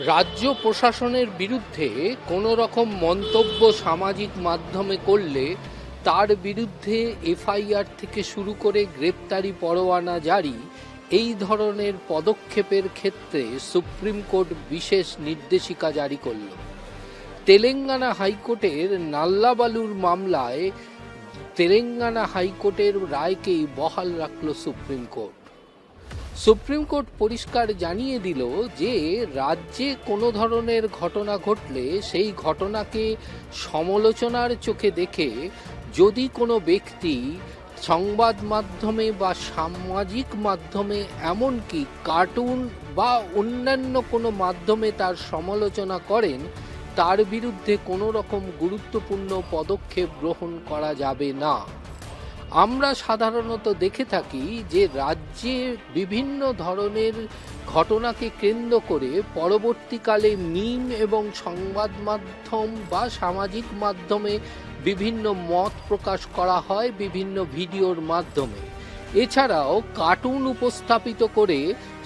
রাজ্য প্রশাসনের বিরুদ্ধে কোনো রকম মন্তব্য সামাজিক মাধ্যমে করলে তার বিরুদ্ধে এফআইআর থেকে শুরু করে গ্রেপ্তারি পরোয়ানা জারি, এই ধরনের পদক্ষেপের ক্ষেত্রে সুপ্রিম কোর্ট বিশেষ নির্দেশিকা জারি করল। তেলেঙ্গানা হাইকোর্টের নাল্লাবালুর মামলায় তেলেঙ্গানা হাইকোর্টের রায়কেই বহাল রাখল সুপ্রিম কোর্ট। সুপ্রিম কোর্ট পরিষ্কার জানিয়ে দিল যে রাজ্যে কোনো ধরনের ঘটনা ঘটলে সেই ঘটনাকে সমালোচনার চোখে দেখে যদি কোনো ব্যক্তি সংবাদ মাধ্যমে বা সামাজিক মাধ্যমে, এমনকি কার্টুন বা অন্যান্য কোনো মাধ্যমে তার সমালোচনা করেন, তার বিরুদ্ধে কোনো রকম গুরুত্বপূর্ণ পদক্ষেপ গ্রহণ করা যাবে না। আমরা সাধারণত দেখে থাকি যে রাজ্যে বিভিন্ন ধরনের ঘটনাকে কেন্দ্র করে পরবর্তীকালে মিম এবং সংবাদ মাধ্যম বা সামাজিক মাধ্যমে বিভিন্ন মত প্রকাশ করা হয় বিভিন্ন ভিডিওর মাধ্যমে। এছাড়াও কার্টুন উপস্থাপিত করে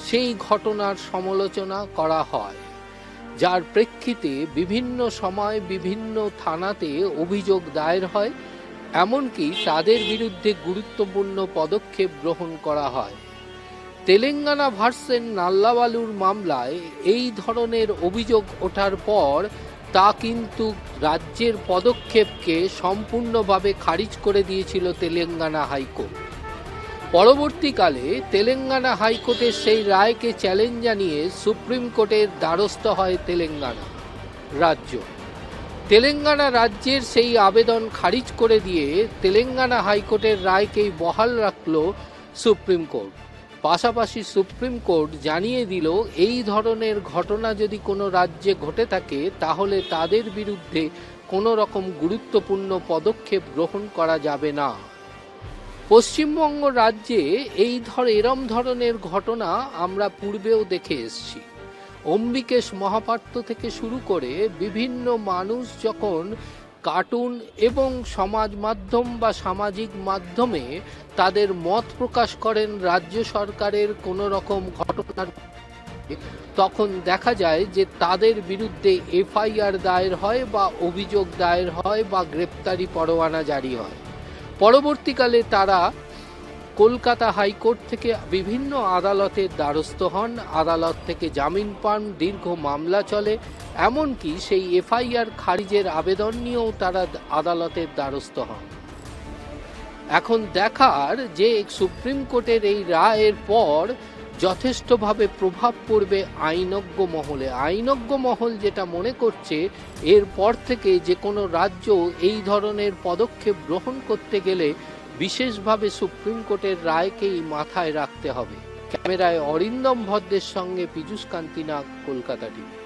সেই ঘটনার সমালোচনা করা হয়, যার প্রেক্ষিতে বিভিন্ন সময় বিভিন্ন থানাতে অভিযোগ দায়ের হয়, এমনকি তাদের বিরুদ্ধে গুরুত্বপূর্ণ পদক্ষেপ গ্রহণ করা হয়। তেলেঙ্গানা ভার্সেস নাল্লাবালুর মামলায় এই ধরনের অভিযোগ ওঠার পর তা কিন্তু রাজ্যের পদক্ষেপকে সম্পূর্ণভাবে খারিজ করে দিয়েছিল তেলেঙ্গানা হাইকোর্ট। পরবর্তীকালে তেলেঙ্গানা হাইকোর্টের সেই রায়কে চ্যালেঞ্জ জানিয়ে সুপ্রিম কোর্টের দ্বারস্থ হয় তেলেঙ্গানা রাজ্য। তেলেঙ্গানা রাজ্যের সেই আবেদন খারিজ করে দিয়ে তেলেঙ্গানা হাইকোর্টের রায়কেই বহাল রাখল সুপ্রিম কোর্ট। পাশাপাশি সুপ্রিম কোর্ট জানিয়ে দিল এই ধরনের ঘটনা যদি কোনো রাজ্যে ঘটে থাকে তাহলে তাদের বিরুদ্ধে কোনো রকম গুরুত্বপূর্ণ পদক্ষেপ গ্রহণ করা যাবে না। পশ্চিমবঙ্গ রাজ্যে এরম ধরনের ঘটনা আমরা পূর্বেও দেখে এসেছি। অম্বিকেশ মহাপাত্র থেকে শুরু করে বিভিন্ন মানুষ যখন কার্টুন এবং সমাজ মাধ্যম বা সামাজিক মাধ্যমে তাদের মত প্রকাশ করেন রাজ্য সরকারের কোনো রকম ঘটনার, তখন দেখা যায় যে তাদের বিরুদ্ধে এফআইআর দায়ের হয় বা অভিযোগ দায়ের হয় বা গ্রেপ্তারি পরোয়ানা জারি হয়। পরবর্তীকালে তারা কলকাতা হাইকোর্ট থেকে বিভিন্ন আদালতের দ্বারস্থ হন, আদালত থেকে জামিন পান, দীর্ঘ মামলা চলে, এমনকি সেই এফআইআর খারিজের আবেদন নিয়েও তারা আদালতের দ্বারস্থ হন। এখন দেখার যে সুপ্রিম কোর্টের এই রায়ের পর যথেষ্টভাবে প্রভাব পড়বে আইনজ্ঞ মহলে। আইনজ্ঞ মহল যেটা মনে করছে, এরপর থেকে যে কোনো রাজ্য এই ধরনের পদক্ষেপ গ্রহণ করতে গেলে বিশেষভাবে সুপ্রিম কোর্টের রায়কেই মাথায় রাখতে হবে। ক্যামেরায় অরিন্দম ভদ্রের সঙ্গে পীযূষ কান্তি নাগ, কলকাতা টিভি।